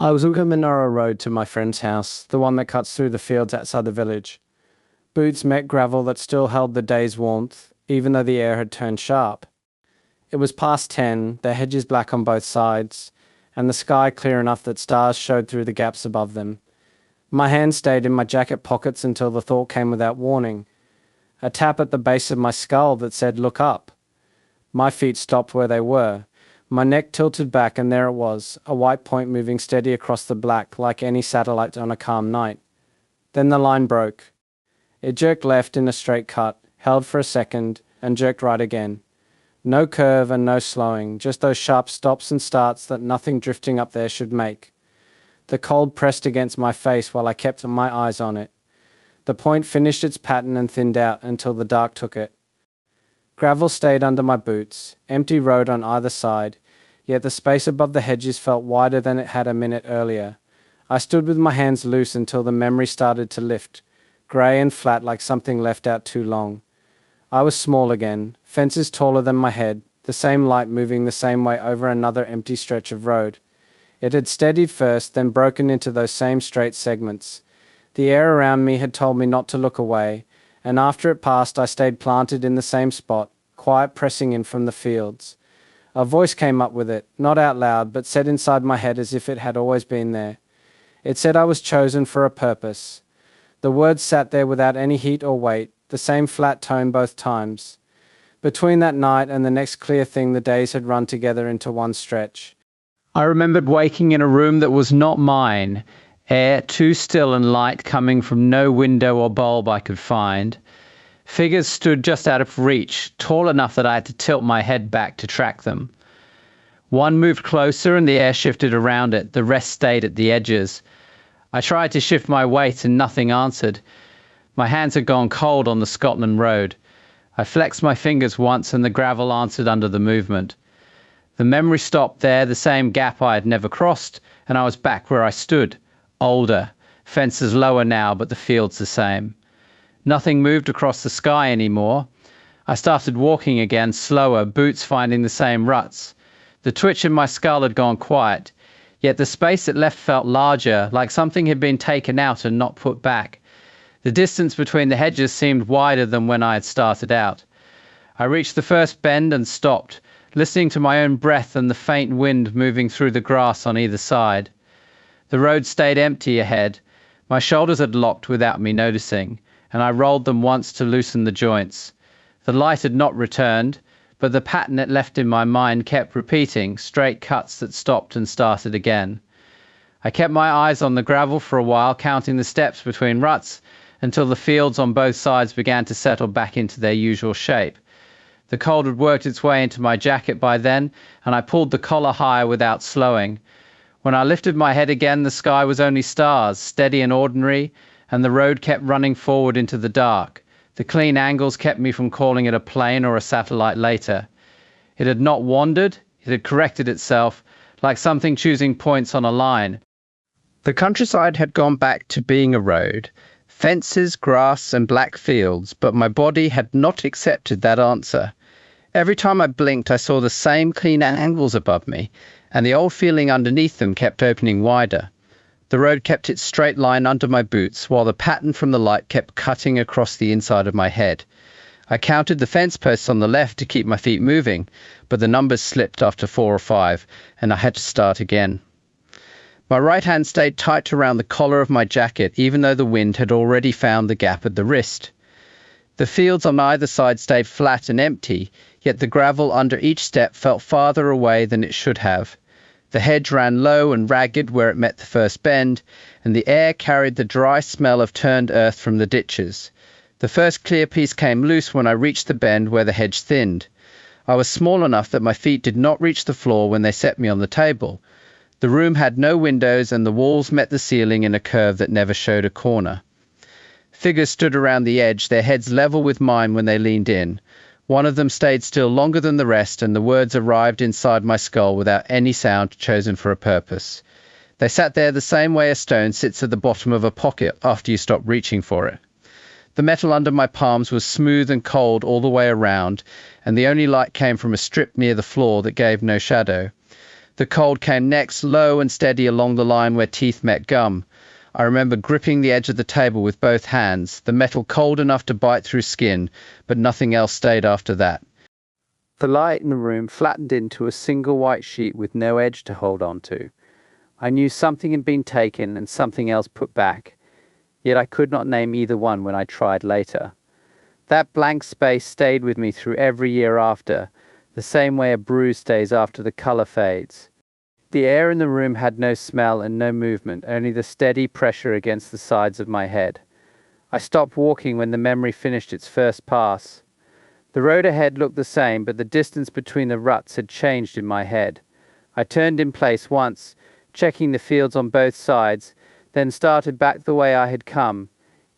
I was on Manora Road to my friend's house, the one that cuts through the fields outside the village. Boots met gravel that still held the day's warmth, even though the air had turned sharp. It was past 10, the hedges black on both sides, and the sky clear enough that stars showed through the gaps above them. My hand stayed in my jacket pockets until the thought came without warning. A tap at the base of my skull that said, "Look up." My feet stopped where they were. My neck tilted back, and there it was, a white point moving steady across the black like any satellite on a calm night. Then the line broke. It jerked left in a straight cut, held for a second, and jerked right again. No curve and no slowing, just those sharp stops and starts that nothing drifting up there should make. The cold pressed against my face while I kept my eyes on it. The point finished its pattern and thinned out until the dark took it. Gravel stayed under my boots, empty road on either side, yet the space above the hedges felt wider than it had a minute earlier. I stood with my hands loose until the memory started to lift, grey and flat like something left out too long. I was small again, fences taller than my head, the same light moving the same way over another empty stretch of road. It had steadied first, then broken into those same straight segments. The air around me had told me not to look away, and after it passed I stayed planted in the same spot, quiet pressing in from the fields. A voice came up with it, not out loud, but said inside my head as if it had always been there. It said I was chosen for a purpose. The words sat there without any heat or weight, the same flat tone both times. Between that night and the next clear thing, the days had run together into one stretch. I remembered waking in a room that was not mine, air too still and light coming from no window or bulb I could find. Figures stood just out of reach, tall enough that I had to tilt my head back to track them. One moved closer and the air shifted around it, the rest stayed at the edges. I tried to shift my weight and nothing answered. My hands had gone cold on the Scotland road. I flexed my fingers once and the gravel answered under the movement. The memory stopped there, the same gap I had never crossed, and I was back where I stood, older, fences lower now, but the fields the same. Nothing moved across the sky anymore. I started walking again, slower, boots finding the same ruts. The twitch in my skull had gone quiet, yet the space it left felt larger, like something had been taken out and not put back. The distance between the hedges seemed wider than when I had started out. I reached the first bend and stopped, listening to my own breath and the faint wind moving through the grass on either side. The road stayed empty ahead. My shoulders had locked without me noticing, and I rolled them once to loosen the joints. The light had not returned, but the pattern it left in my mind kept repeating, straight cuts that stopped and started again. I kept my eyes on the gravel for a while, counting the steps between ruts, until the fields on both sides began to settle back into their usual shape. The cold had worked its way into my jacket by then, and I pulled the collar higher without slowing. When I lifted my head again, the sky was only stars, steady and ordinary, and the road kept running forward into the dark. The clean angles kept me from calling it a plane or a satellite later. It had not wandered, it had corrected itself, like something choosing points on a line. The countryside had gone back to being a road, fences, grass, and black fields, but my body had not accepted that answer. Every time I blinked, I saw the same clean angles above me, and the old feeling underneath them kept opening wider. The road kept its straight line under my boots, while the pattern from the light kept cutting across the inside of my head. I counted the fence posts on the left to keep my feet moving, but the numbers slipped after 4 or 5, and I had to start again. My right hand stayed tight around the collar of my jacket, even though the wind had already found the gap at the wrist. The fields on either side stayed flat and empty, yet the gravel under each step felt farther away than it should have. The hedge ran low and ragged where it met the first bend, and the air carried the dry smell of turned earth from the ditches. The first clear piece came loose when I reached the bend where the hedge thinned. I was small enough that my feet did not reach the floor when they set me on the table. The room had no windows, and the walls met the ceiling in a curve that never showed a corner. Figures stood around the edge, their heads level with mine when they leaned in. One of them stayed still longer than the rest, and the words arrived inside my skull without any sound chosen for a purpose. They sat there the same way a stone sits at the bottom of a pocket after you stop reaching for it. The metal under my palms was smooth and cold all the way around, and the only light came from a strip near the floor that gave no shadow. The cold came next, low and steady along the line where teeth met gum. I remember gripping the edge of the table with both hands, the metal cold enough to bite through skin, but nothing else stayed after that. The light in the room flattened into a single white sheet with no edge to hold on to. I knew something had been taken and something else put back, yet I could not name either one when I tried later. That blank space stayed with me through every year after, the same way a bruise stays after the colour fades. The air in the room had no smell and no movement, only the steady pressure against the sides of my head. I stopped walking when the memory finished its first pass. The road ahead looked the same, but the distance between the ruts had changed in my head. I turned in place once, checking the fields on both sides, then started back the way I had come.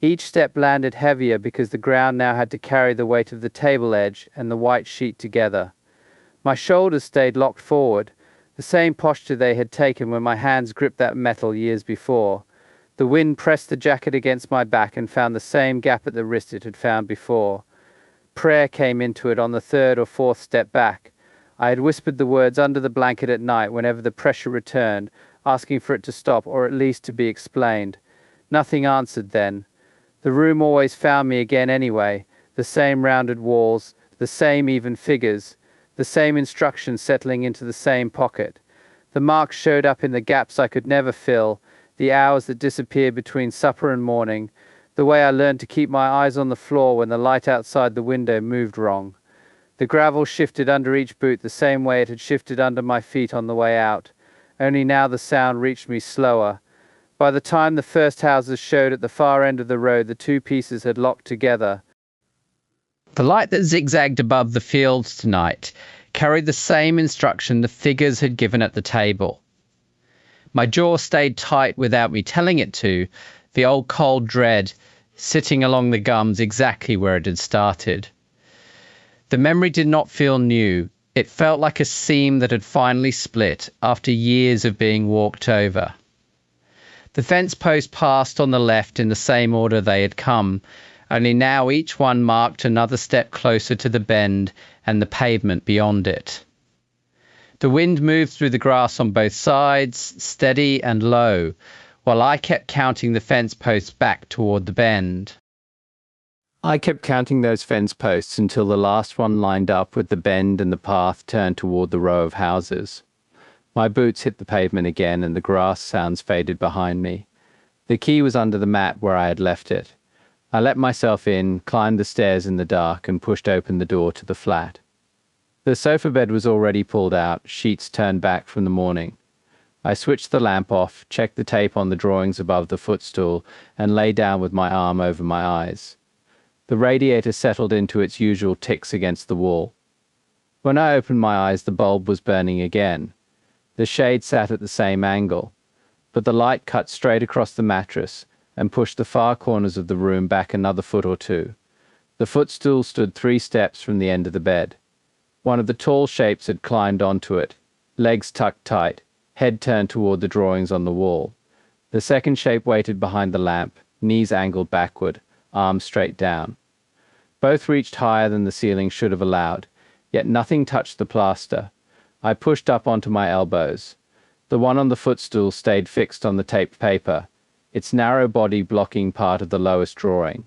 Each step landed heavier because the ground now had to carry the weight of the table edge and the white sheet together. My shoulders stayed locked forward, the same posture they had taken when my hands gripped that metal years before. The wind pressed the jacket against my back and found the same gap at the wrist it had found before. Prayer came into it on the third or fourth step back. I had whispered the words under the blanket at night whenever the pressure returned, asking for it to stop or at least to be explained. Nothing answered then. The room always found me again anyway, the same rounded walls, the same even figures, the same instructions settling into the same pocket. The marks showed up in the gaps I could never fill, the hours that disappeared between supper and morning, the way I learned to keep my eyes on the floor when the light outside the window moved wrong. The gravel shifted under each boot the same way it had shifted under my feet on the way out, only now the sound reached me slower. By the time the first houses showed at the far end of the road, the two pieces had locked together. The light that zigzagged above the fields tonight carried the same instruction the figures had given at the table. My jaw stayed tight without me telling it to, the old cold dread sitting along the gums exactly where it had started. The memory did not feel new. It felt like a seam that had finally split after years of being walked over. The fence posts passed on the left in the same order they had come, only now each one marked another step closer to the bend and the pavement beyond it. The wind moved through the grass on both sides, steady and low, while I kept counting the fence posts back toward the bend. I kept counting those fence posts until the last one lined up with the bend and the path turned toward the row of houses. My boots hit the pavement again and the grass sounds faded behind me. The key was under the mat where I had left it. I let myself in, climbed the stairs in the dark, and pushed open the door to the flat. The sofa bed was already pulled out, sheets turned back from the morning. I switched the lamp off, checked the tape on the drawings above the footstool, and lay down with my arm over my eyes. The radiator settled into its usual ticks against the wall. When I opened my eyes, the bulb was burning again. The shade sat at the same angle, but the light cut straight across the mattress and pushed the far corners of the room back another foot or two. The footstool stood 3 steps from the end of the bed. One of the tall shapes had climbed onto it, legs tucked tight, head turned toward the drawings on the wall. The second shape waited behind the lamp, knees angled backward, arms straight down. Both reached higher than the ceiling should have allowed, yet nothing touched the plaster. I pushed up onto my elbows. The one on the footstool stayed fixed on the taped paper, its narrow body blocking part of the lowest drawing.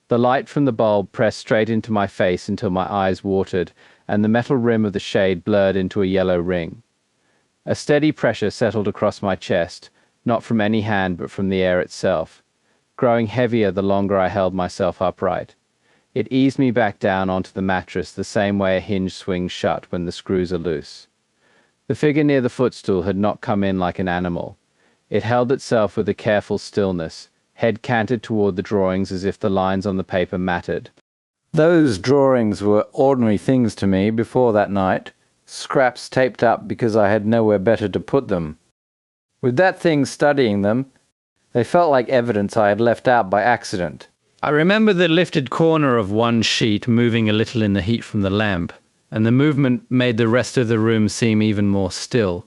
The light from the bulb pressed straight into my face until my eyes watered, and the metal rim of the shade blurred into a yellow ring. A steady pressure settled across my chest, not from any hand but from the air itself, growing heavier the longer I held myself upright. It eased me back down onto the mattress the same way a hinge swings shut when the screws are loose. The figure near the footstool had not come in like an animal. It held itself with a careful stillness, head canted toward the drawings as if the lines on the paper mattered. Those drawings were ordinary things to me before that night, scraps taped up because I had nowhere better to put them. With that thing studying them, they felt like evidence I had left out by accident. I remember the lifted corner of one sheet moving a little in the heat from the lamp, and the movement made the rest of the room seem even more still.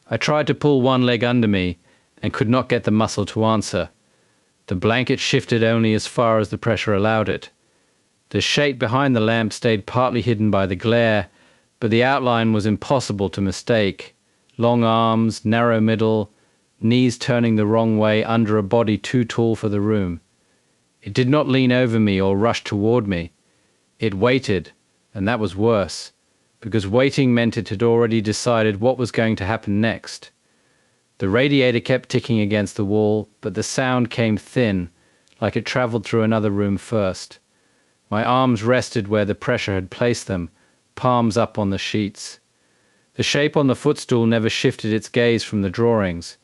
I tried to pull one leg under me, and could not get the muscle to answer. The blanket shifted only as far as the pressure allowed it. The shape behind the lamp stayed partly hidden by the glare, but the outline was impossible to mistake. Long arms, narrow middle, knees turning the wrong way under a body too tall for the room. It did not lean over me or rush toward me. It waited, and that was worse, because waiting meant it had already decided what was going to happen next. The radiator kept ticking against the wall, but the sound came thin, like it traveled through another room first. My arms rested where the pressure had placed them, palms up on the sheets. The shape on the footstool never shifted its gaze from the drawings.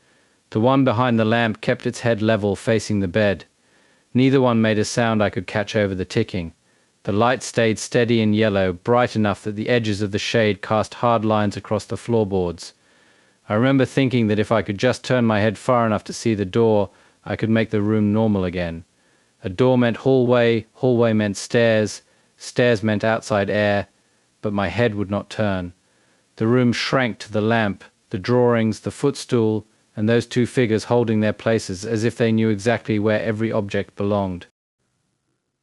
The one behind the lamp kept its head level, facing the bed. Neither one made a sound I could catch over the ticking. The light stayed steady and yellow, bright enough that the edges of the shade cast hard lines across the floorboards. I remember thinking that if I could just turn my head far enough to see the door, I could make the room normal again. A door meant hallway, hallway meant stairs, stairs meant outside air, but my head would not turn. The room shrank to the lamp, the drawings, the footstool, and those two figures holding their places as if they knew exactly where every object belonged.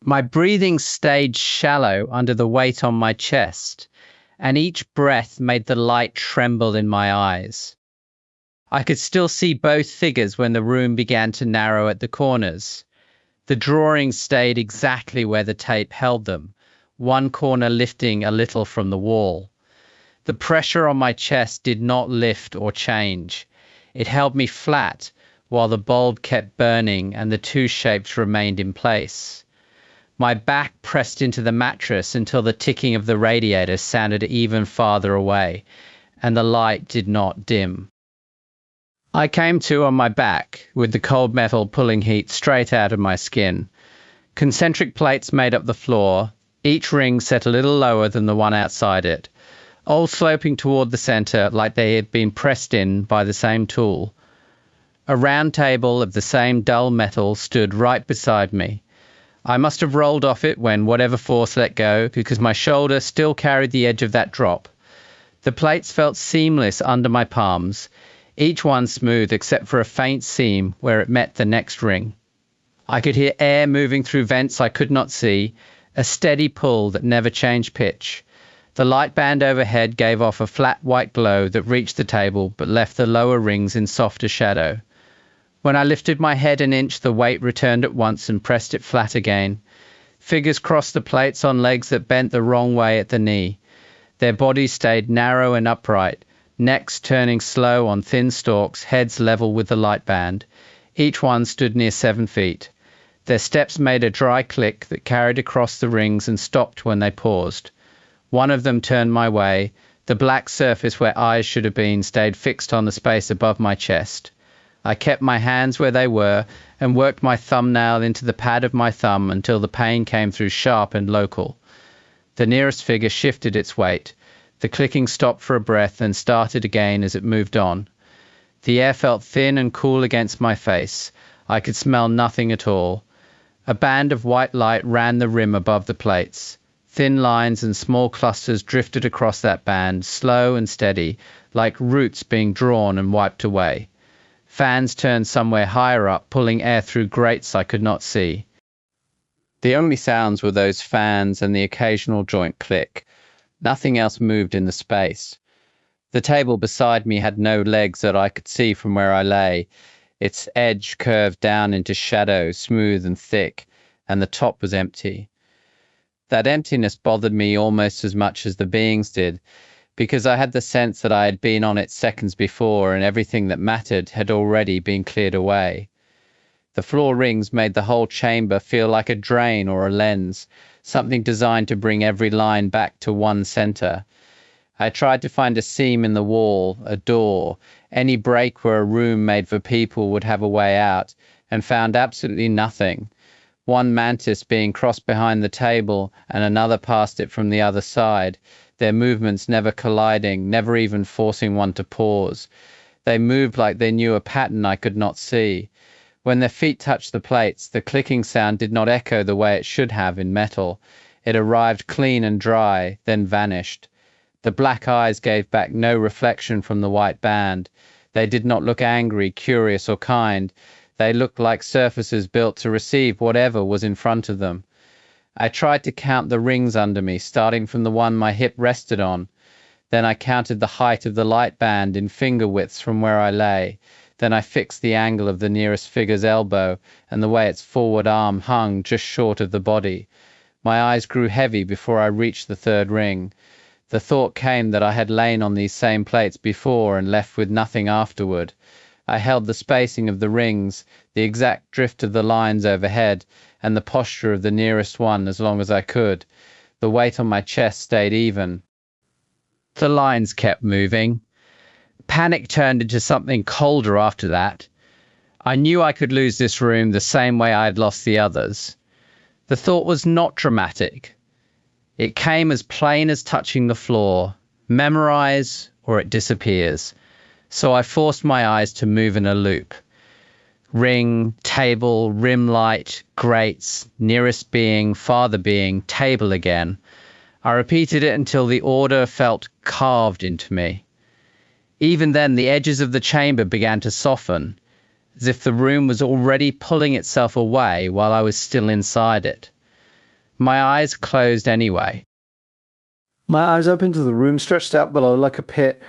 My breathing stayed shallow under the weight on my chest, and each breath made the light tremble in my eyes. I could still see both figures when the room began to narrow at the corners. The drawings stayed exactly where the tape held them, one corner lifting a little from the wall. The pressure on my chest did not lift or change. It held me flat while the bulb kept burning and the two shapes remained in place. My back pressed into the mattress until the ticking of the radiator sounded even farther away, and the light did not dim. I came to on my back, with the cold metal pulling heat straight out of my skin. Concentric plates made up the floor, each ring set a little lower than the one outside it, all sloping toward the center like they had been pressed in by the same tool. A round table of the same dull metal stood right beside me. I must have rolled off it when whatever force let go, because my shoulder still carried the edge of that drop. The plates felt seamless under my palms, each one smooth except for a faint seam where it met the next ring. I could hear air moving through vents I could not see, a steady pull that never changed pitch. The light band overhead gave off a flat white glow that reached the table but left the lower rings in softer shadow. When I lifted my head an inch, the weight returned at once and pressed it flat again. Figures crossed the plates on legs that bent the wrong way at the knee. Their bodies stayed narrow and upright, necks turning slow on thin stalks, heads level with the light band. Each one stood near 7 feet. Their steps made a dry click that carried across the rings and stopped when they paused. One of them turned my way. The black surface where eyes should have been stayed fixed on the space above my chest. I kept my hands where they were and worked my thumbnail into the pad of my thumb until the pain came through sharp and local. The nearest figure shifted its weight. The clicking stopped for a breath and started again as it moved on. The air felt thin and cool against my face. I could smell nothing at all. A band of white light ran the rim above the plates. Thin lines and small clusters drifted across that band, slow and steady, like roots being drawn and wiped away. Fans turned somewhere higher up, pulling air through grates I could not see. The only sounds were those fans and the occasional joint click. Nothing else moved in the space. The table beside me had no legs that I could see from where I lay. Its edge curved down into shadow, smooth and thick, and the top was empty. That emptiness bothered me almost as much as the beings did, because I had the sense that I had been on it seconds before and everything that mattered had already been cleared away. The floor rings made the whole chamber feel like a drain or a lens, something designed to bring every line back to one center. I tried to find a seam in the wall, a door, any break where a room made for people would have a way out, and found absolutely nothing. One mantis being crossed behind the table and another past it from the other side, their movements never colliding, never even forcing one to pause. They moved like they knew a pattern I could not see. When their feet touched the plates, the clicking sound did not echo the way it should have in metal. It arrived clean and dry, then vanished. The black eyes gave back no reflection from the white band. They did not look angry, curious, or kind. They looked like surfaces built to receive whatever was in front of them. I tried to count the rings under me, starting from the one my hip rested on. Then I counted the height of the light band in finger widths from where I lay. Then I fixed the angle of the nearest figure's elbow and the way its forward arm hung just short of the body. My eyes grew heavy before I reached the third ring. The thought came that I had lain on these same plates before and left with nothing afterward. I held the spacing of the rings, the exact drift of the lines overhead, and the posture of the nearest one as long as I could. The weight on my chest stayed even. The lines kept moving. Panic turned into something colder after that. I knew I could lose this room the same way I had lost the others. The thought was not dramatic. It came as plain as touching the floor. Memorize or it disappears. So I forced my eyes to move in a loop. Ring, table, rim light, grates, nearest being, farther being, table again. I repeated it until the order felt carved into me. Even then, the edges of the chamber began to soften, as if the room was already pulling itself away while I was still inside it. My eyes closed anyway. My eyes opened to the room stretched out below like a pit.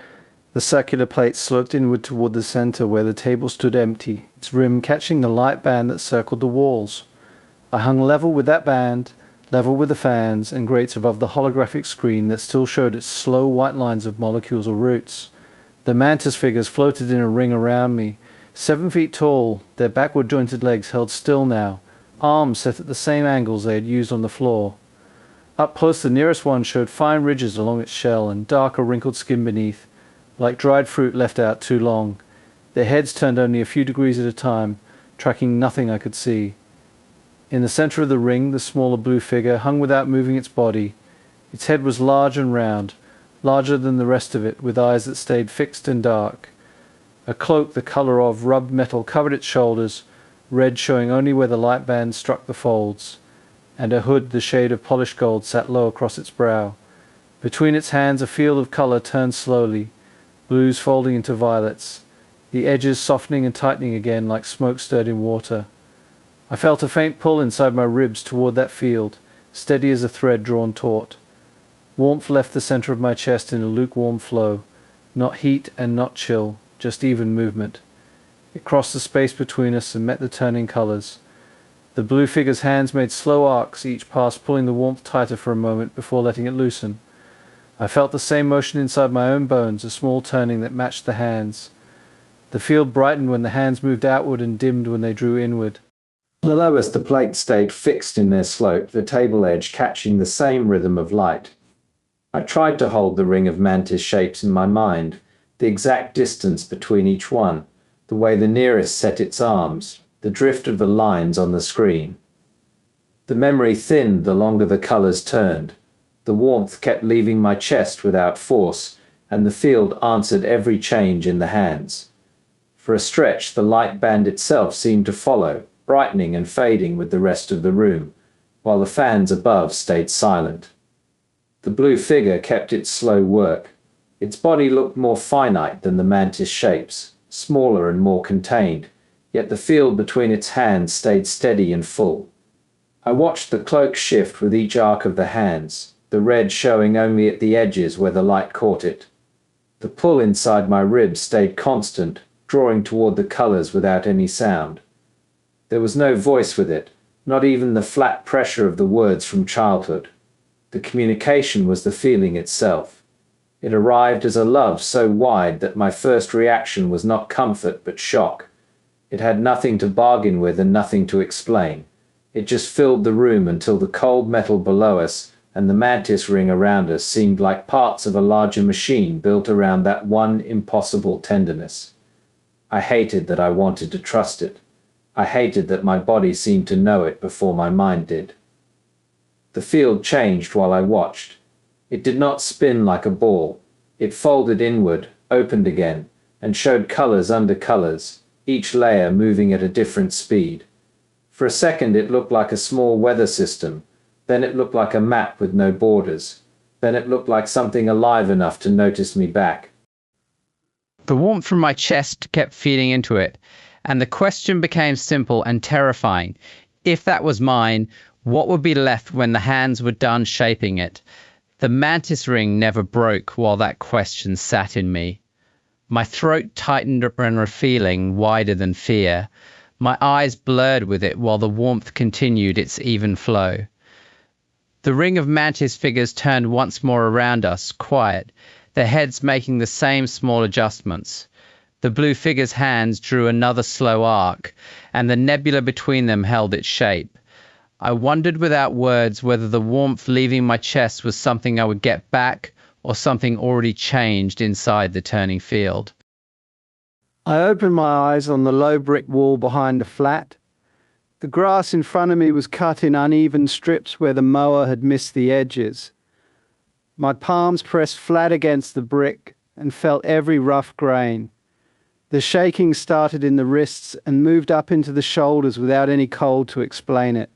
The circular plate sloped inward toward the center where the table stood empty, its rim catching the light band that circled the walls. I hung level with that band, level with the fans and grates above the holographic screen that still showed its slow white lines of molecules or roots. The Mantis figures floated in a ring around me, 7 feet tall, their backward jointed legs held still now, arms set at the same angles they had used on the floor. Up close, the nearest one showed fine ridges along its shell and darker wrinkled skin beneath, like dried fruit left out too long. Their heads turned only a few degrees at a time, tracking nothing I could see. In the center of the ring, the smaller blue figure hung without moving its body. Its head was large and round, larger than the rest of it, with eyes that stayed fixed and dark. A cloak the color of rubbed metal covered its shoulders, red showing only where the light band struck the folds, and a hood the shade of polished gold sat low across its brow. Between its hands a field of color turned slowly, blues folding into violets, the edges softening and tightening again like smoke stirred in water. I felt a faint pull inside my ribs toward that field, steady as a thread drawn taut. Warmth left the center of my chest in a lukewarm flow, not heat and not chill, just even movement. It crossed the space between us and met the turning colors. The blue figure's hands made slow arcs, each pass pulling the warmth tighter for a moment before letting it loosen. I felt the same motion inside my own bones, a small turning that matched the hands. The field brightened when the hands moved outward and dimmed when they drew inward. The lowest the plates stayed fixed in their slope, the table edge catching the same rhythm of light. I tried to hold the ring of Mantis shapes in my mind, the exact distance between each one, the way the nearest set its arms, the drift of the lines on the screen. The memory thinned the longer the colors turned. The warmth kept leaving my chest without force, and the field answered every change in the hands. For a stretch, the light band itself seemed to follow, brightening and fading with the rest of the room, while the fans above stayed silent. The blue figure kept its slow work. Its body looked more finite than the Mantis shapes, smaller and more contained, yet the field between its hands stayed steady and full. I watched the cloak shift with each arc of the hands, the red showing only at the edges where the light caught it. The pull inside my ribs stayed constant, drawing toward the colors without any sound. There was no voice with it, not even the flat pressure of the words from childhood. The communication was the feeling itself. It arrived as a love so wide that my first reaction was not comfort but shock. It had nothing to bargain with and nothing to explain. It just filled the room until the cold metal below us and the Mantis ring around us seemed like parts of a larger machine built around that one impossible tenderness. I hated that I wanted to trust it. I hated that my body seemed to know it before my mind did. The field changed while I watched. It did not spin like a ball. It folded inward, opened again, and showed colors under colors, each layer moving at a different speed. For a second it looked like a small weather system, then it looked like a map with no borders, then it looked like something alive enough to notice me back. The warmth from my chest kept feeding into it, and the question became simple and terrifying. If that was mine, what would be left when the hands were done shaping it? The mantis ring never broke while that question sat in me. My throat tightened around a feeling wider than fear. My eyes blurred with it while the warmth continued its even flow. The ring of mantis figures turned once more around us, quiet, their heads making the same small adjustments. The blue figure's hands drew another slow arc, and the nebula between them held its shape. I wondered without words whether the warmth leaving my chest was something I would get back or something already changed inside the turning field. I opened my eyes on the low brick wall behind the flat. The grass in front of me was cut in uneven strips where the mower had missed the edges. My palms pressed flat against the brick and felt every rough grain. The shaking started in the wrists and moved up into the shoulders without any cold to explain it.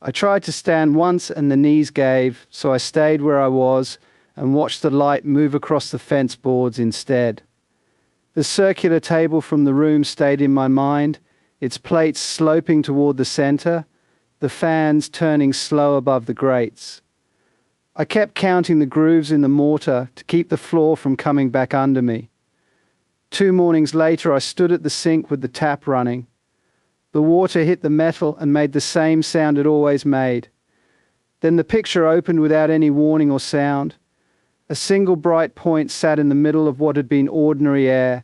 I tried to stand once and the knees gave, so I stayed where I was and watched the light move across the fence boards instead. The circular table from the room stayed in my mind, its plates sloping toward the center, the fans turning slow above the grates. I kept counting the grooves in the mortar to keep the floor from coming back under me. 2 mornings later, I stood at the sink with the tap running. The water hit the metal and made the same sound it always made. Then the picture opened without any warning or sound. A single bright point sat in the middle of what had been ordinary air.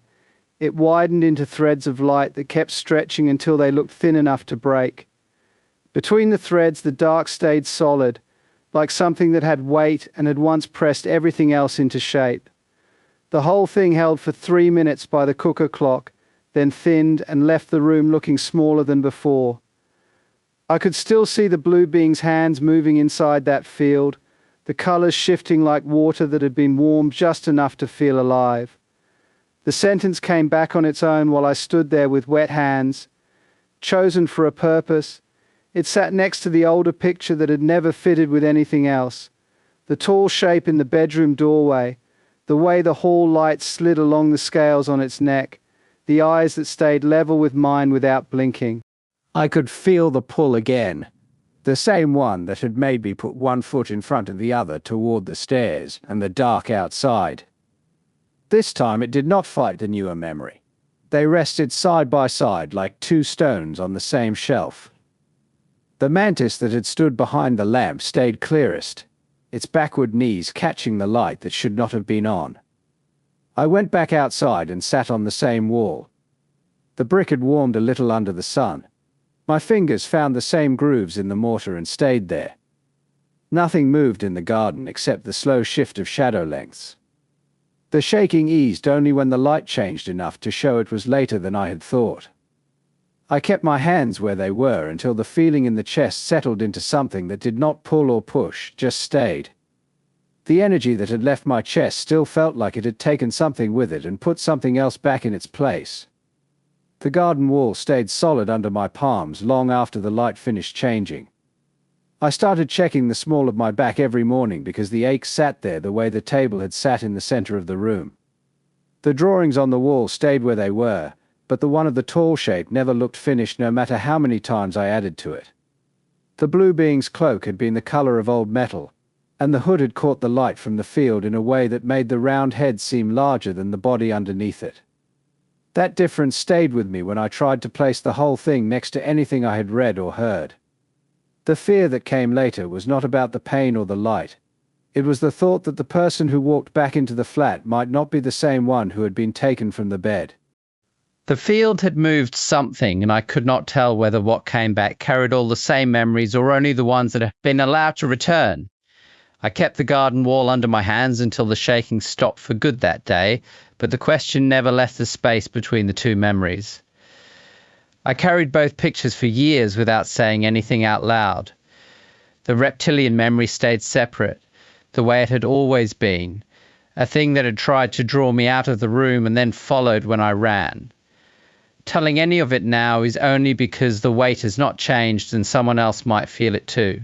It widened into threads of light that kept stretching until they looked thin enough to break. Between the threads, the dark stayed solid, like something that had weight and had once pressed everything else into shape. The whole thing held for 3 minutes by the cooker clock, then thinned and left the room looking smaller than before. I could still see the blue being's hands moving inside that field, the colors shifting like water that had been warmed just enough to feel alive. The sentence came back on its own while I stood there with wet hands. Chosen for a purpose, it sat next to the older picture that had never fitted with anything else. The tall shape in the bedroom doorway, the way the hall light slid along the scales on its neck, the eyes that stayed level with mine without blinking. I could feel the pull again, the same one that had made me put one foot in front of the other toward the stairs and the dark outside. This time it did not fight the newer memory. They rested side by side like 2 stones on the same shelf. The mantis that had stood behind the lamp stayed clearest, its backward knees catching the light that should not have been on. I went back outside and sat on the same wall. The brick had warmed a little under the sun. My fingers found the same grooves in the mortar and stayed there. Nothing moved in the garden except the slow shift of shadow lengths. The shaking eased only when the light changed enough to show it was later than I had thought. I kept my hands where they were until the feeling in the chest settled into something that did not pull or push, just stayed. The energy that had left my chest still felt like it had taken something with it and put something else back in its place. The garden wall stayed solid under my palms long after the light finished changing. I started checking the small of my back every morning because the ache sat there the way the table had sat in the center of the room. The drawings on the wall stayed where they were, but the one of the tall shape never looked finished no matter how many times I added to it. The blue being's cloak had been the color of old metal, and the hood had caught the light from the field in a way that made the round head seem larger than the body underneath it. That difference stayed with me when I tried to place the whole thing next to anything I had read or heard. The fear that came later was not about the pain or the light. It was the thought that the person who walked back into the flat might not be the same one who had been taken from the bed. The field had moved something, and I could not tell whether what came back carried all the same memories or only the ones that had been allowed to return. I kept the garden wall under my hands until the shaking stopped for good that day, but the question never left the space between the 2 memories. I carried both pictures for years without saying anything out loud. The reptilian memory stayed separate, the way it had always been, a thing that had tried to draw me out of the room and then followed when I ran. Telling any of it now is only because the weight has not changed and someone else might feel it too.